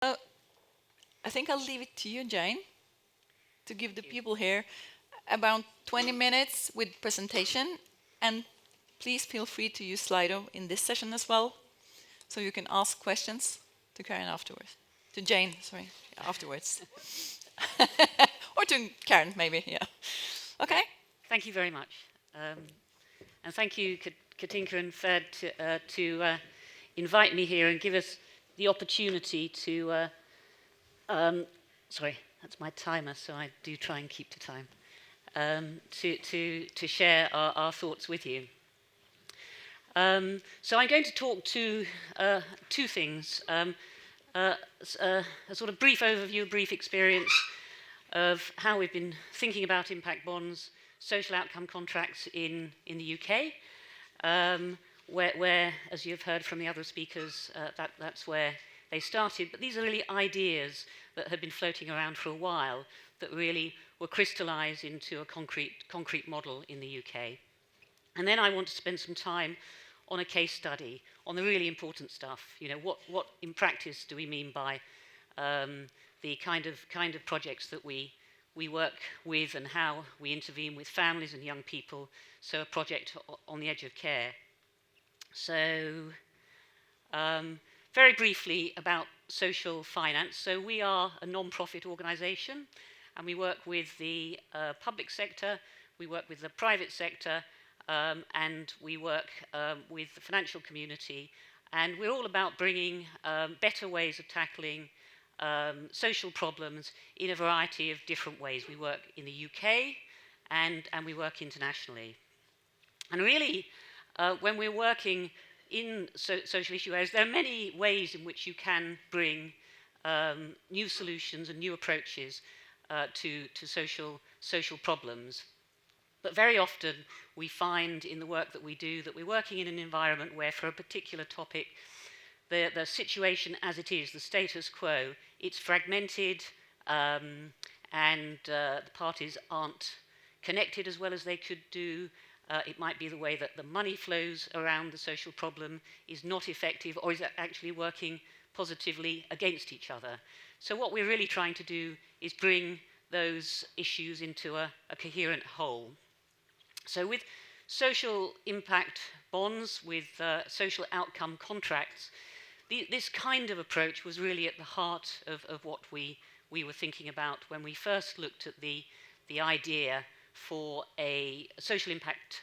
Uh, I think I'll leave it to you, Jane, to give the people here about 20 minutes with presentation. And please feel free to use Slido in this session as well, so you can ask questions to Karen afterwards. To Jane, sorry, afterwards. Or to Karen, maybe, yeah. Okay? Thank you very much. And thank you, Katinka and Fed, to invite me here and give us the opportunity to... sorry, that's my timer, so I do try and keep to time. To share our thoughts with you. So I'm going to talk to two things. A sort of brief overview, a brief experience of how we've been thinking about impact bonds, social outcome contracts in the UK, where, as you've heard from the other speakers, that's where they started. But these are really ideas that had been floating around for a while that really were crystallised into a concrete model in the UK. And then I want to spend some time on a case study on the really important stuff. You know, what in practice do we mean by the kind of projects that we work with and how we intervene with families and young people. So a project on the edge of care. So very briefly about social finance. So we are a non-profit organisation, and we work with the public sector, we work with the private sector, and we work with the financial community. And we're all about bringing better ways of tackling social problems in a variety of different ways. We work in the UK and we work internationally. And really, when we're working in social issue areas, there are many ways in which you can bring new solutions and new approaches to social problems. But very often we find in the work that we do that we're working in an environment where for a particular topic the situation as it is, the status quo, it's fragmented and the parties aren't connected as well as they could do. It might be the way that the money flows around the social problem is not effective or is actually working positively against each other. So what we're really trying to do is bring those issues into a coherent whole. So with social impact bonds, with social outcome contracts, this kind of approach was really at the heart of what we were thinking about when we first looked at the idea for a social impact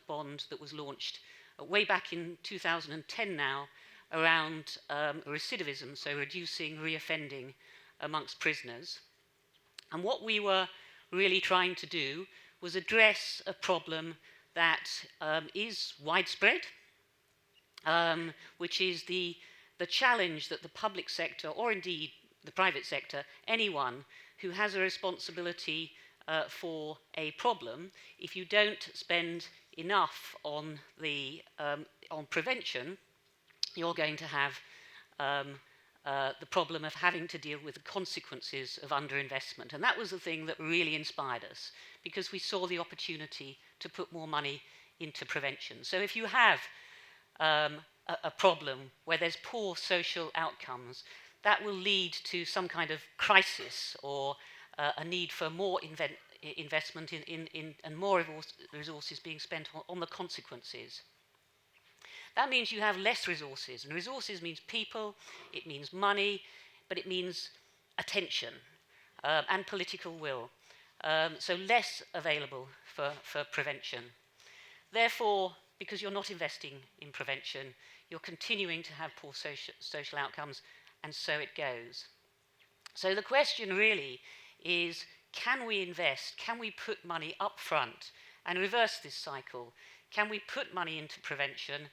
bond that was launched way back in 2010 now around recidivism, so reducing reoffending amongst prisoners. And what we were really trying to do was address a problem that is widespread, which is the challenge that the public sector, or indeed the private sector, anyone who has a responsibility for a problem, if you don't spend enough on prevention, you're going to have the problem of having to deal with the consequences of underinvestment. And that was the thing that really inspired us, because we saw the opportunity to put more money into prevention. So if you have a problem where there's poor social outcomes, that will lead to some kind of crisis or a need for more investment and more resources being spent on the consequences. That means you have less resources, and resources means people, it means money, but it means attention and political will. So less available for prevention. Therefore, because you're not investing in prevention, you're continuing to have poor social outcomes, and so it goes. So the question really is, can we invest, can we put money up front and reverse this cycle? Can we put money into prevention,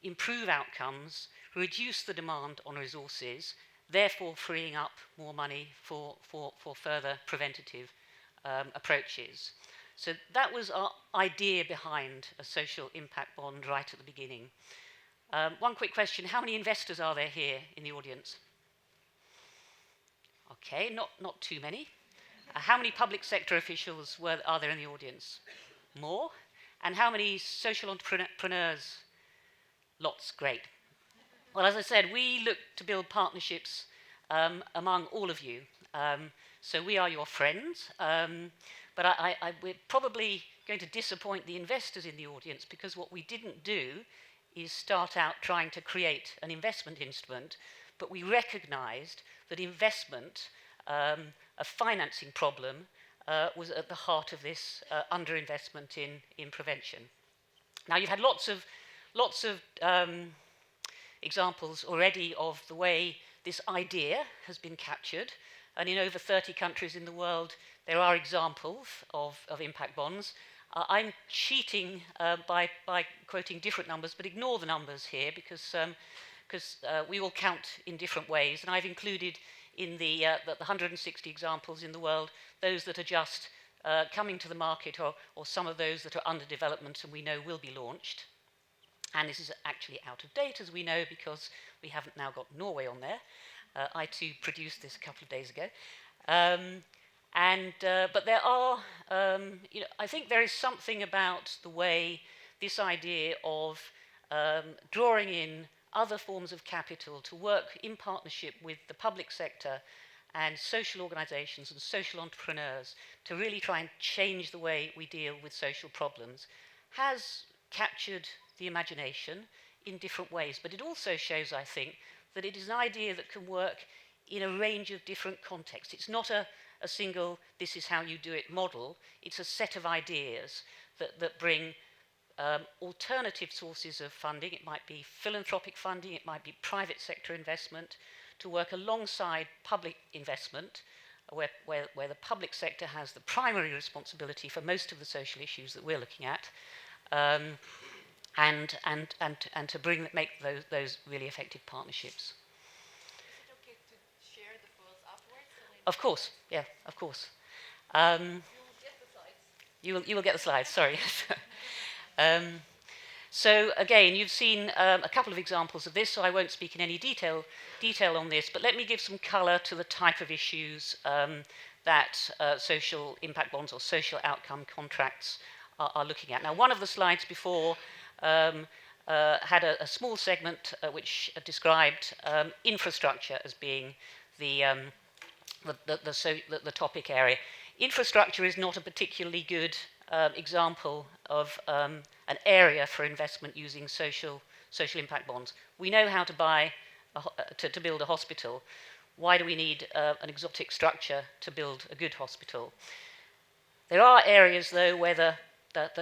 improve outcomes, reduce the demand on resources, therefore freeing up more money for further preventative approaches? So that was our idea behind a social impact bond right at the beginning. One quick question, how many investors are there here in the audience? Okay, not too many. How many public sector officials are there in the audience? More. And how many social entrepreneurs? Lots, great. Well, as I said, we look to build partnerships among all of you. So we are your friends, but we're probably going to disappoint the investors in the audience, because what we didn't do is start out trying to create an investment instrument, but we recognized that investment, a financing problem, was at the heart of this underinvestment in prevention. Now, you've had lots of examples already of the way this idea has been captured, and in over 30 countries in the world there are examples of impact bonds. I'm cheating by quoting different numbers, but ignore the numbers here, because we will count in different ways, and I've included in the 160 examples in the world those that are just coming to the market, or some of those that are under development and we know will be launched. And this is actually out of date, as we know, because we haven't now got Norway on there. I too produced this a couple of days ago. But there are, I think there is something about the way this idea of drawing in other forms of capital to work in partnership with the public sector and social organizations and social entrepreneurs to really try and change the way we deal with social problems has captured the imagination in different ways. But it also shows, I think, that it is an idea that can work in a range of different contexts. It's not a single, this is how you do it model. It's a set of ideas that bring alternative sources of funding. It might be philanthropic funding, it might be private sector investment, to work alongside public investment, where the public sector has the primary responsibility for most of the social issues that we're looking at, and to make those really effective partnerships. Is it okay to share the files afterwards? Of course, yeah, of course. You will get the slides. You will get the slides, sorry. So again, you've seen a couple of examples of this, so I won't speak in any detail on this, but let me give some colour to the type of issues that social impact bonds or social outcome contracts are looking at. Now, one of the slides before had a small segment which described infrastructure as being the topic area. Infrastructure is not a particularly good example of an area for investment using social impact bonds. We know how to buy to build a hospital. Why do we need an exotic structure to build a good hospital? There are areas, though, where the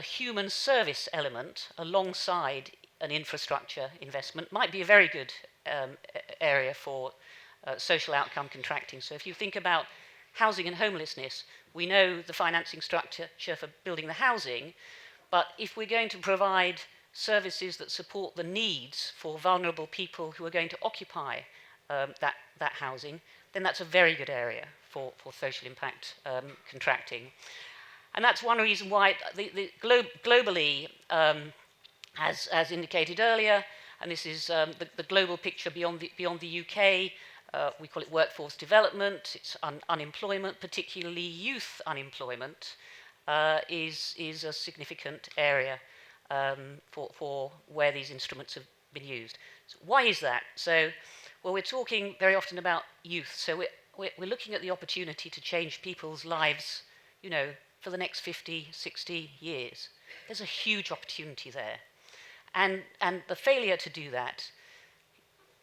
human service element alongside an infrastructure investment might be a very good area for social outcome contracting. So if you think about housing and homelessness, we know the financing structure for building the housing, but if we're going to provide services that support the needs for vulnerable people who are going to occupy that housing, then that's a very good area for social impact contracting. And that's one reason why globally, as indicated earlier, and this is the global picture beyond the UK, we call it workforce development. It's unemployment, particularly youth unemployment, is a significant area for where these instruments have been used. So why is that? So, well, we're talking very often about youth. So we're looking at the opportunity to change people's lives, for the next 50, 60 years. There's a huge opportunity there. And the failure to do that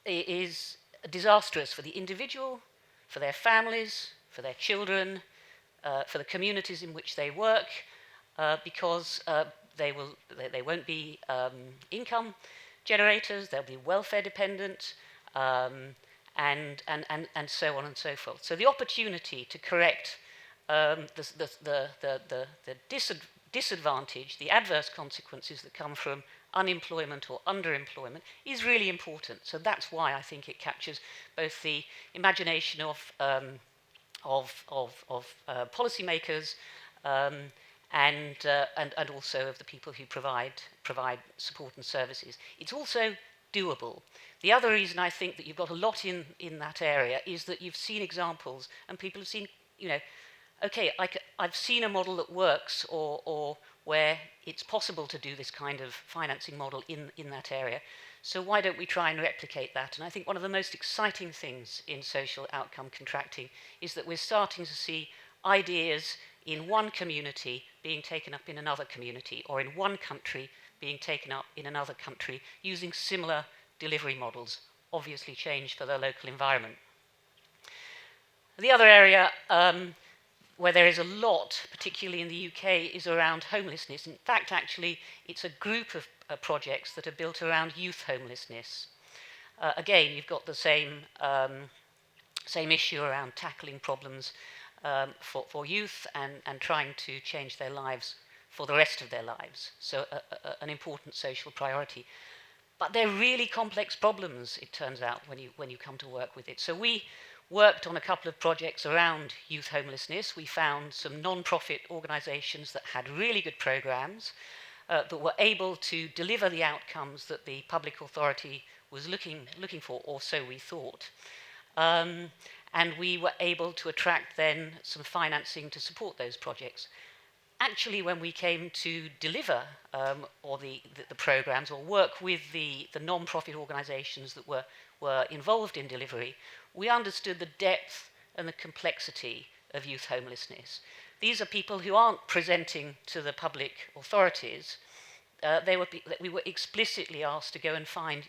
is disastrous for the individual, for their families, for their children, for the communities in which they work, because they won't be income generators, they'll be welfare dependent, and so on and so forth. So the opportunity to correct the disadvantage, the adverse consequences that come from unemployment or underemployment is really important. So that's why I think it captures both the imagination of policymakers and also of the people who provide support and services. It's also doable. The other reason I think that you've got a lot in that area is that you've seen examples and people have seen, okay, I've seen a model that works or where it's possible to do this kind of financing model in that area. So why don't we try and replicate that? And I think one of the most exciting things in social outcome contracting is that we're starting to see ideas in one community being taken up in another community, or in one country being taken up in another country, using similar delivery models, obviously changed for their local environment. The other area where there is a lot, particularly in the UK, is around homelessness. In fact, actually, it's a group of projects that are built around youth homelessness. Again, you've got the same issue around tackling problems for youth and trying to change their lives for the rest of their lives. So an important social priority. But they're really complex problems, it turns out, when you come to work with it. So we worked on a couple of projects around youth homelessness. We found some non-profit organisations that had really good programmes that were able to deliver the outcomes that the public authority was looking for, or so we thought. And we were able to attract then some financing to support those projects. Actually, when we came to deliver the programs or work with the non-profit organisations that were involved in delivery, we understood the depth and the complexity of youth homelessness. These are people who aren't presenting to the public authorities. We were explicitly asked to go and find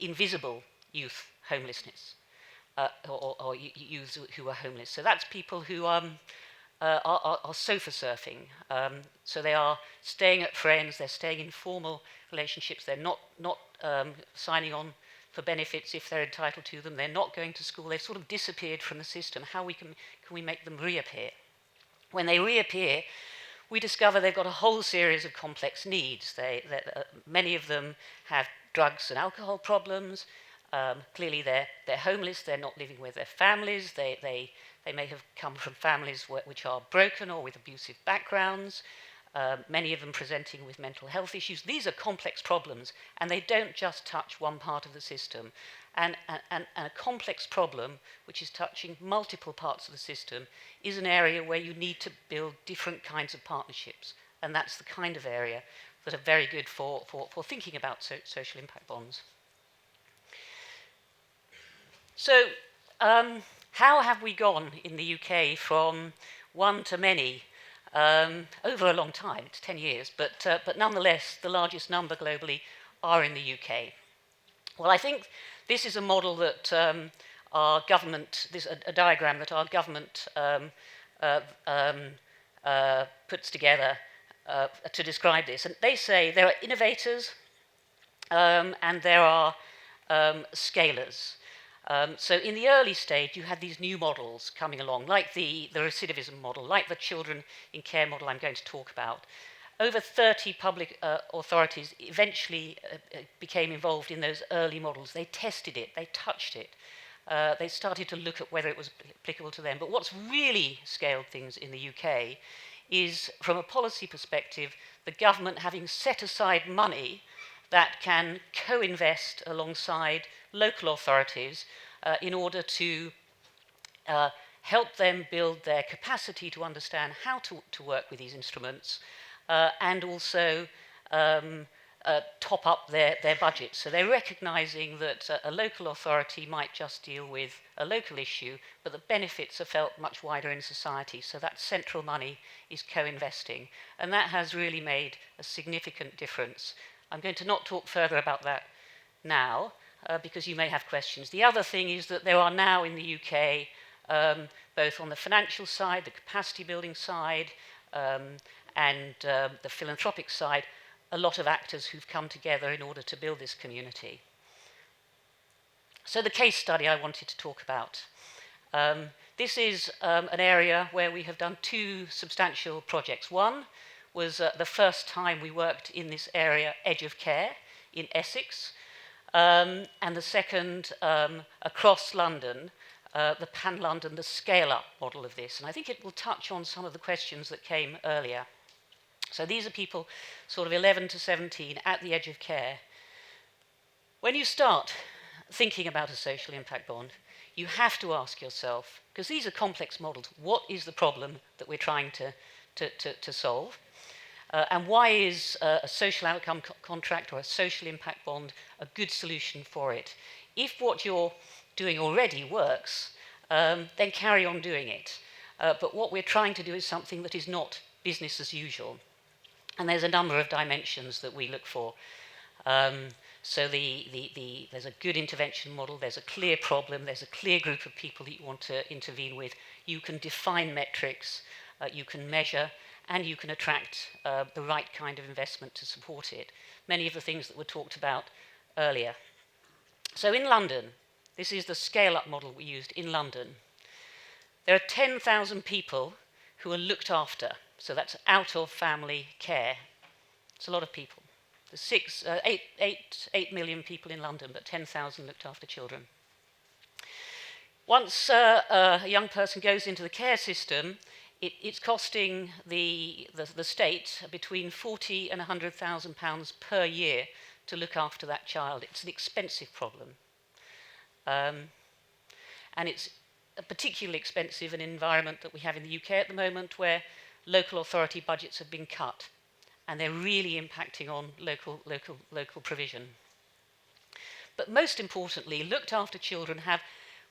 invisible youth homelessness, or youths who are homeless. So that's people who are sofa surfing. So they are staying at friends, they're staying in formal relationships, they're not signing on for benefits if they're entitled to them, they're not going to school, they've sort of disappeared from the system. How can we make them reappear? When they reappear, we discover they've got a whole series of complex needs. Many of them have drugs and alcohol problems. Clearly they're homeless, they're not living with their families, they may have come from families which are broken or with abusive backgrounds, many of them presenting with mental health issues. These are complex problems, and they don't just touch one part of the system. And a complex problem, which is touching multiple parts of the system, is an area where you need to build different kinds of partnerships. And that's the kind of area that are very good for thinking about social impact bonds. So, how have we gone in the UK from one to many over a long time? It's 10 years, but nonetheless, the largest number globally are in the UK. Well, I think this is a model that our government, a diagram that our government puts together to describe this. And they say there are innovators and there are scalers. So in the early stage, you had these new models coming along, like the recidivism model, like the children in care model I'm going to talk about. Over 30 public authorities eventually became involved in those early models. They tested it, they touched it. They started to look at whether it was applicable to them. But what's really scaled things in the UK is, from a policy perspective, the government having set aside money that can co-invest alongside local authorities in order to help them build their capacity to understand how to work with these instruments and also top up their budget. So they're recognising that a local authority might just deal with a local issue, but the benefits are felt much wider in society. So that central money is co-investing. And that has really made a significant difference. I'm going to not talk further about that now, because you may have questions. The other thing is that there are now in the UK, both on the financial side, the capacity building side, and the philanthropic side, a lot of actors who've come together in order to build this community. So the case study I wanted to talk about. This is an area where we have done two substantial projects. One was the first time we worked in this area, Edge of Care, in Essex, and the second across London, the Pan-London, the scale-up model of this. And I think it will touch on some of the questions that came earlier. So these are people sort of 11 to 17 at the edge of care. When you start thinking about a social impact bond, you have to ask yourself, because these are complex models, what is the problem that we're trying to solve? And why is a social outcome contract or a social impact bond a good solution for it? If what you're doing already works, then carry on doing it. But what we're trying to do is something that is not business as usual. And there's a number of dimensions that we look for. So there's a good intervention model, there's a clear problem, there's a clear group of people that you want to intervene with. You can define metrics, you can measure, and you can attract the right kind of investment to support it. Many of the things that were talked about earlier. So in London, this is the scale-up model we used in London. There are 10,000 people who are looked after, so that's out of family care. It's a lot of people. There's 8 million people in London, but 10,000 looked after children. Once a young person goes into the care system, it's costing the state between £40,000 and £100,000 per year to look after that child. It's an expensive problem. And it's particularly expensive in an environment that we have in the UK at the moment, where local authority budgets have been cut, and they're really impacting on local provision. But most importantly, looked after children have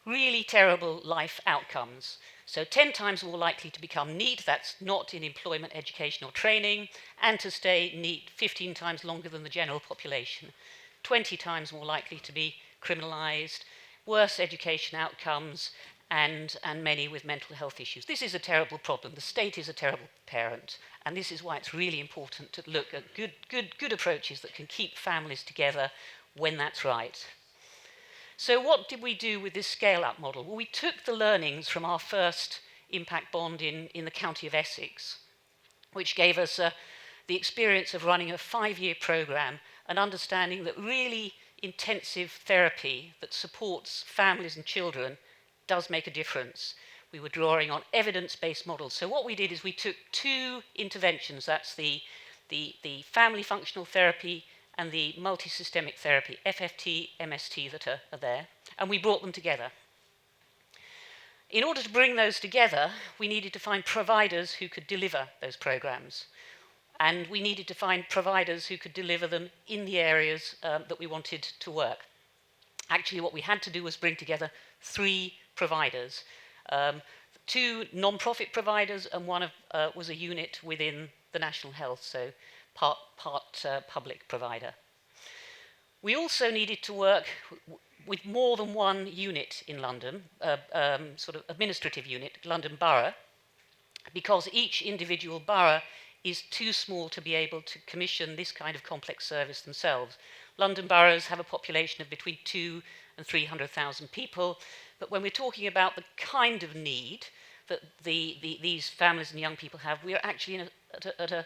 really terrible life outcomes. So 10 times more likely to become NEET, that's not in employment, education or training, and to stay NEET 15 times longer than the general population. 20 times more likely to be criminalised, worse education outcomes, and many with mental health issues. This is a terrible problem. The state is a terrible parent, and this is why it's really important to look at good approaches that can keep families together when that's right. So what did we do with this scale-up model? Well, we took the learnings from our first impact bond in the county of Essex, which gave us the experience of running a 5-year programme and understanding that really intensive therapy that supports families and children does make a difference. We were drawing on evidence-based models. So what we did is we took 2 interventions, that's the family functional therapy and the multisystemic therapy, FFT, MST, that are there, and we brought them together. In order to bring those together, we needed to find providers who could deliver those programs, and we needed to find providers who could deliver them in the areas that we wanted to work. Actually, what we had to do was bring together 3 providers, 2 non-profit providers, and one was a unit within the National Health, so part public provider. We also needed to work with more than one unit in London, sort of administrative unit, London Borough, because each individual borough is too small to be able to commission this kind of complex service themselves. London boroughs have a population of between 200,000 and 300,000 people, but when we're talking about the kind of need that these families and young people have, we are actually at a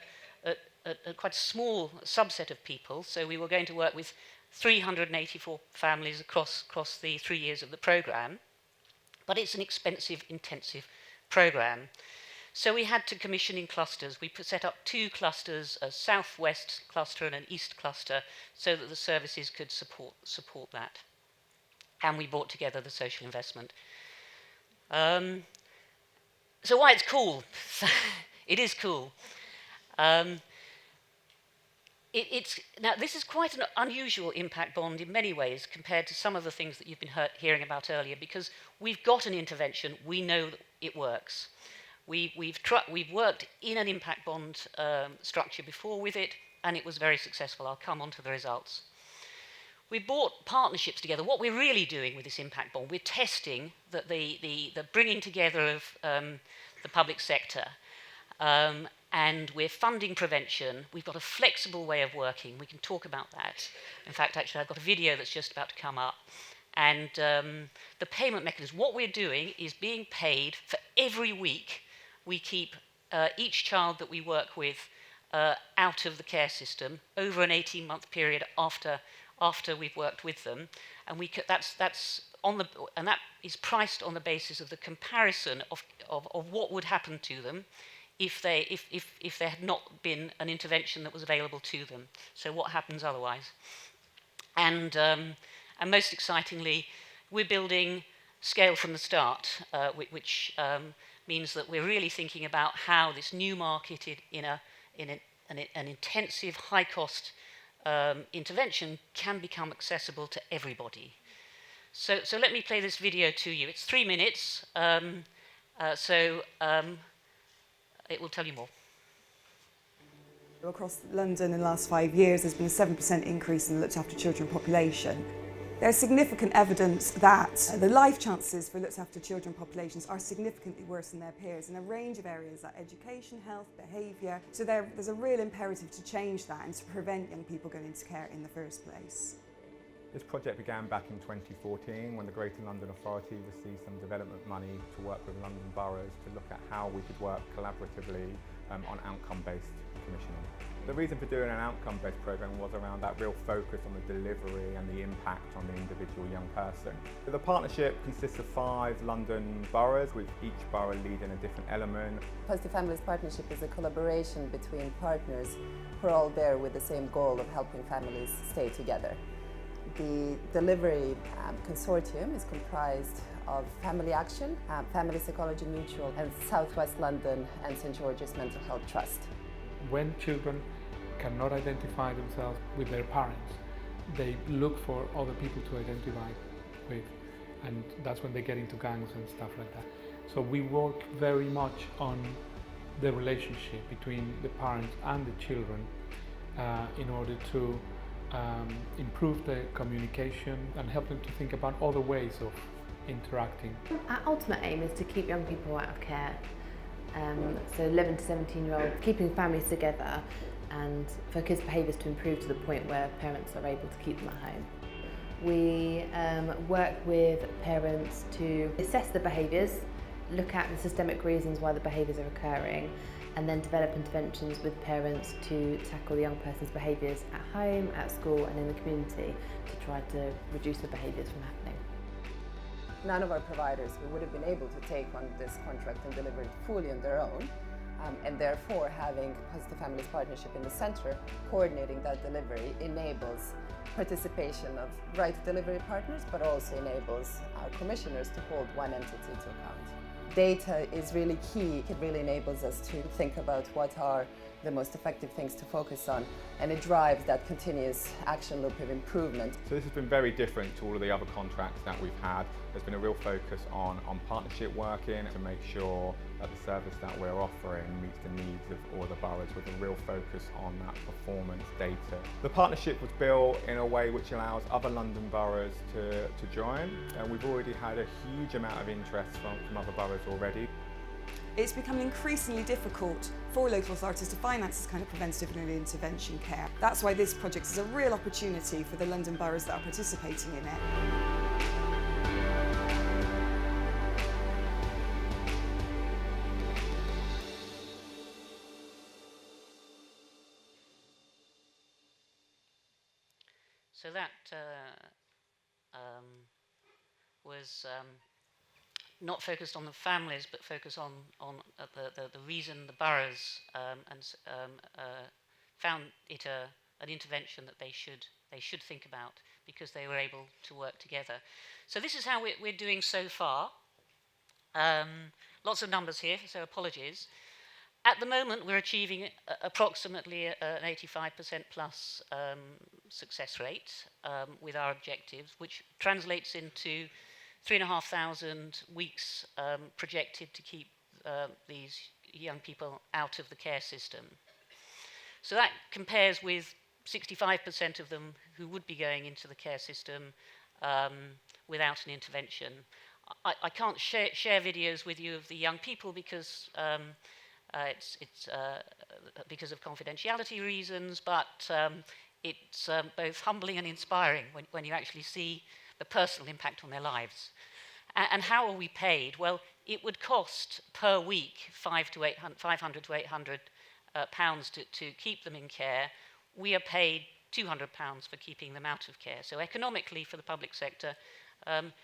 quite small subset of people. So we were going to work with 384 families across the 3 years of the programme, but it's an expensive, intensive programme. So we had to commission in clusters. We set up 2 clusters, a southwest cluster and an east cluster, so that the services could support that. And we brought together the social investment. So why it's cool? It is cool. Now, this is quite an unusual impact bond in many ways compared to some of the things that you've been hearing about earlier, because we've got an intervention, we know that it works. We've worked in an impact bond structure before with it, and it was very successful. I'll come on to the results. We brought partnerships together. What we're really doing with this impact bond, we're testing that the bringing together of the public sector, and we're funding prevention. We've got a flexible way of working. We can talk about that. In fact, actually, I've got a video that's just about to come up. And the payment mechanism, what we're doing is being paid for every week we keep each child that we work with out of the care system over an 18-month period after we've worked with them, and that is priced on the basis of the comparison of what would happen to them if there had not been an intervention that was available to them. So what happens otherwise? And most excitingly, we're building scale from the start, which means that we're really thinking about how this new market in an intensive, high-cost intervention can become accessible to everybody. So let me play this video to you. It's 3 minutes, it will tell you more. Across London in the last 5 years, there's been a 7% increase in the looked after children population. There's significant evidence that the life chances for looked after children populations are significantly worse than their peers in a range of areas like education, health, behaviour. So there's a real imperative to change that and to prevent young people going into care in the first place. This project began back in 2014 when the Greater London Authority received some development money to work with London boroughs to look at how we could work collaboratively on outcome-based commissioning. The reason for doing an outcome-based programme was around that real focus on the delivery and the impact on the individual young person. So the partnership consists of 5 London boroughs, with each borough leading a different element. Positive Families Partnership is a collaboration between partners who are all there with the same goal of helping families stay together. The delivery consortium is comprised of Family Action, Family Psychology Mutual, and South West London and St George's Mental Health Trust. When children cannot identify themselves with their parents, they look for other people to identify with, and that's when they get into gangs and stuff like that. So we work very much on the relationship between the parents and the children in order to improve the communication and help them to think about other ways of interacting. Our ultimate aim is to keep young people out of care. So 11 to 17-year-olds, keeping families together and for kids' behaviours to improve to the point where parents are able to keep them at home. We work with parents to assess the behaviours, look at the systemic reasons why the behaviours are occurring, and then develop interventions with parents to tackle the young person's behaviours at home, at school and in the community to try to reduce the behaviours from happening. None of our providers would have been able to take on this contract and deliver it fully on their own, and therefore having Positive Families Partnership in the centre coordinating that delivery enables participation of right delivery partners, but also enables our commissioners to hold one entity to account. Data is really key. It really enables us to think about what are the most effective things to focus on, and it drives that continuous action loop of improvement. So this has been very different to all of the other contracts that we've had. There's been a real focus on partnership working to make sure that the service that we're offering meets the needs of all the boroughs, with a real focus on that performance data. The partnership was built in a way which allows other London boroughs to join, and we've already had a huge amount of interest from other boroughs already. It's become increasingly difficult for local authorities to finance this kind of preventative and early intervention care. That's why this project is a real opportunity for the London boroughs that are participating in it. So that was not focused on the families, but focused on the reason the boroughs found it an intervention that they should think about, because they were able to work together. So this is how we're doing so far. Lots of numbers here, so apologies. At the moment, we're achieving approximately an 85% plus success rate with our objectives, which translates into 3,500 weeks projected to keep these young people out of the care system. So that compares with 65% of them who would be going into the care system without an intervention. I can't share videos with you of the young people because it's because of confidentiality reasons, but it's both humbling and inspiring when you actually see the personal impact on their lives. And how are we paid? Well, it would cost per week 500 to 800 pounds to keep them in care. We are paid £200 for keeping them out of care. So economically, for the public sector,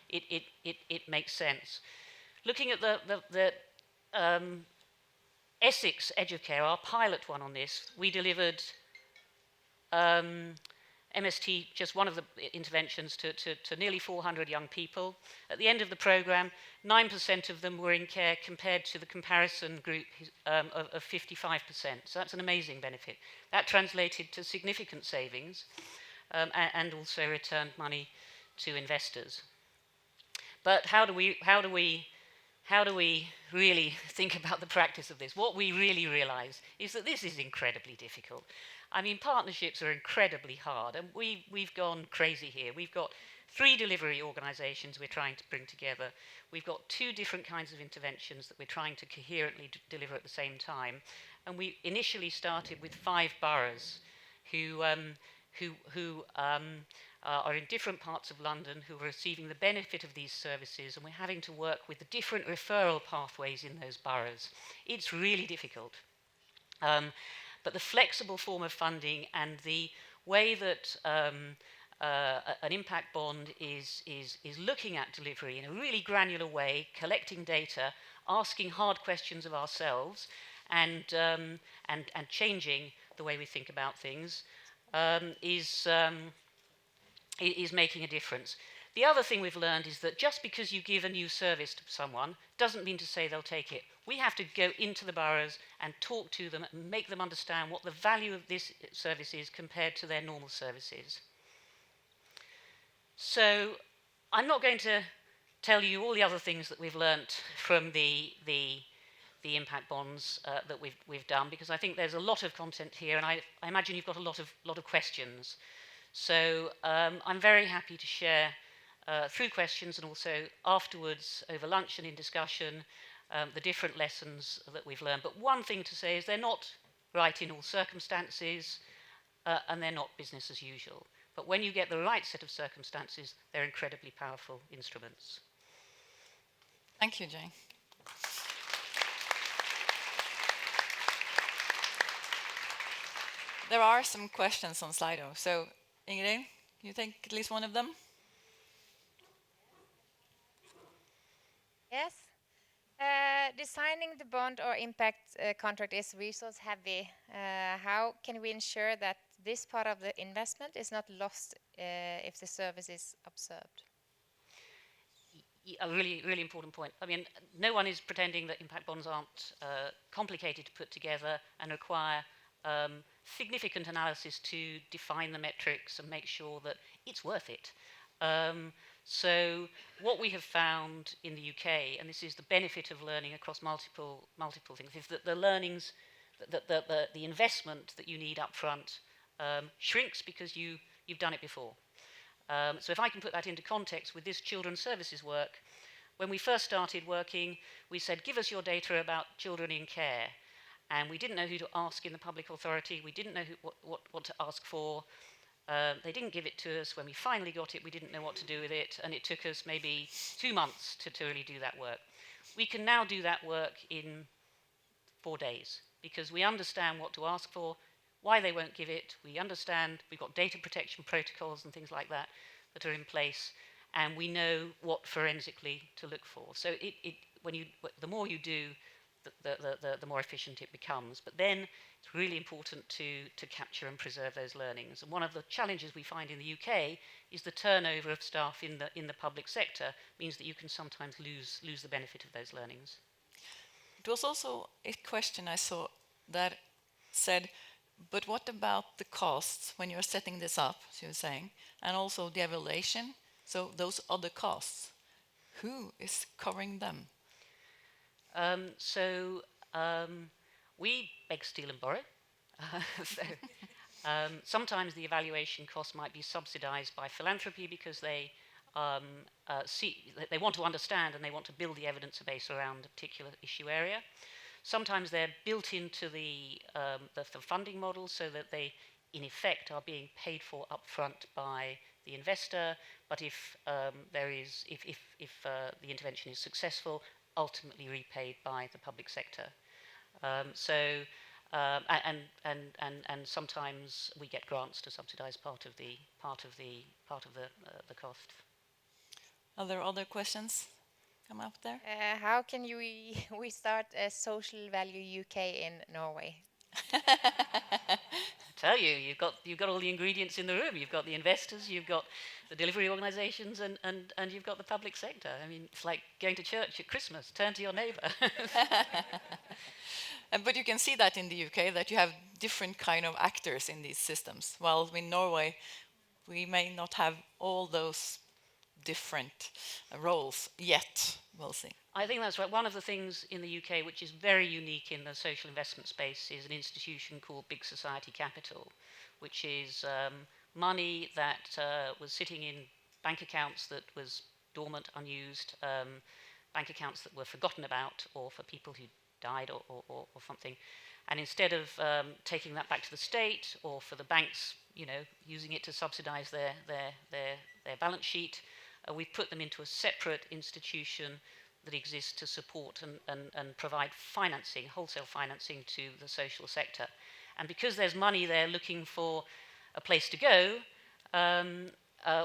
it makes sense. Looking at the Essex Educare, our pilot one on this, we delivered MST, just one of the interventions, to nearly 400 young people. At the end of the programme, 9% of them were in care compared to the comparison group of 55%. So that's an amazing benefit. That translated to significant savings and also returned money to investors. But how do we really think about the practice of this? What we really realise is that this is incredibly difficult. I mean, partnerships are incredibly hard, and we've gone crazy here. We've got 3 delivery organisations we're trying to bring together. We've got 2 different kinds of interventions that we're trying to coherently deliver at the same time. And we initially started with 5 boroughs who are in different parts of London, who are receiving the benefit of these services, and we're having to work with the different referral pathways in those boroughs. It's really difficult. But the flexible form of funding and the way that an impact bond is looking at delivery in a really granular way, collecting data, asking hard questions of ourselves, and changing the way we think about things, is making a difference. The other thing we've learned is that just because you give a new service to someone doesn't mean to say they'll take it. We have to go into the boroughs and talk to them and make them understand what the value of this service is compared to their normal services. So I'm not going to tell you all the other things that we've learnt from the impact bonds that we've done, because I think there's a lot of content here, and I imagine you've got a lot of questions. So I'm very happy to share through questions and also afterwards over lunch and in discussion the different lessons that we've learned. But one thing to say is they're not right in all circumstances, and they're not business as usual. But when you get the right set of circumstances, they're incredibly powerful instruments. Thank you, Jane. There are some questions on Slido. So, Ingrid, you take at least one of them? Yes. Designing the bond or impact contract is resource heavy. How can we ensure that this part of the investment is not lost if the service is observed? A really, really important point. I mean, no one is pretending that impact bonds aren't complicated to put together and require significant analysis to define the metrics and make sure that it's worth it. So what we have found in the UK, and this is the benefit of learning across multiple things, is that the learnings, the investment that you need up front shrinks because you've done it before. So if I can put that into context with this children's services work, when we first started working, we said, give us your data about children in care. And we didn't know who to ask in the public authority. We didn't know what to ask for. They didn't give it to us. When we finally got it, we didn't know what to do with it. And it took us maybe 2 months to really do that work. We can now do that work in 4 days because we understand what to ask for, why they won't give it. We understand we've got data protection protocols and things like that that are in place. And we know what forensically to look for. So the more you do, the more efficient it becomes. But then it's really important to capture and preserve those learnings. And one of the challenges we find in the UK is the turnover of staff in the public sector means that you can sometimes lose the benefit of those learnings. It was also a question I saw that said, but what about the costs when you're setting this up, as you were saying, and also the evaluation? So those other costs, who is covering them? We beg, steal and borrow. Sometimes the evaluation cost might be subsidised by philanthropy because they want to understand and they want to build the evidence base around a particular issue area. Sometimes they're built into the funding model so that they, in effect, are being paid for upfront by the investor. But if the intervention is successful, ultimately repaid by the public sector. And sometimes we get grants to subsidise part of the cost. Are there other questions come up there? How can we start a social value UK in Norway? tell you, you've got all the ingredients in the room. You've got the investors, you've got the delivery organisations, and you've got the public sector. I mean, it's like going to church at Christmas. Turn to your neighbour. But you can see that in the UK, that you have different kind of actors in these systems. While in Norway, we may not have all those different roles yet. We'll see. I think that's right. One of the things in the UK which is very unique in the social investment space is an institution called Big Society Capital, which is money that was sitting in bank accounts that was dormant, unused, bank accounts that were forgotten about, or for people who died or something. And instead of taking that back to the state, or for the banks, using it to subsidise their balance sheet, we've put them into a separate institution that exists to support and provide financing, wholesale financing to the social sector. And because there's money there looking for a place to go,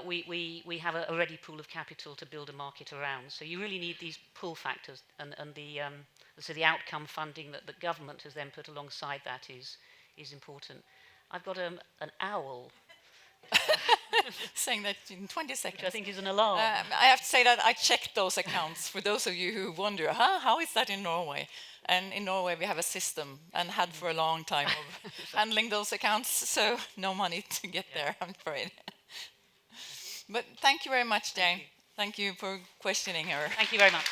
we have a ready pool of capital to build a market around. So you really need these pull factors, and the outcome funding that the government has then put alongside that is important. I've got an owl. Saying that in 20 seconds. Which I think is an alarm. I have to say that I checked those accounts for those of you who wonder, how is that in Norway? And in Norway we have a system, and had for a long time, of handling those accounts, so no money to get there, I'm afraid. But thank you very much, Jane. Thank you for questioning her. Thank you very much.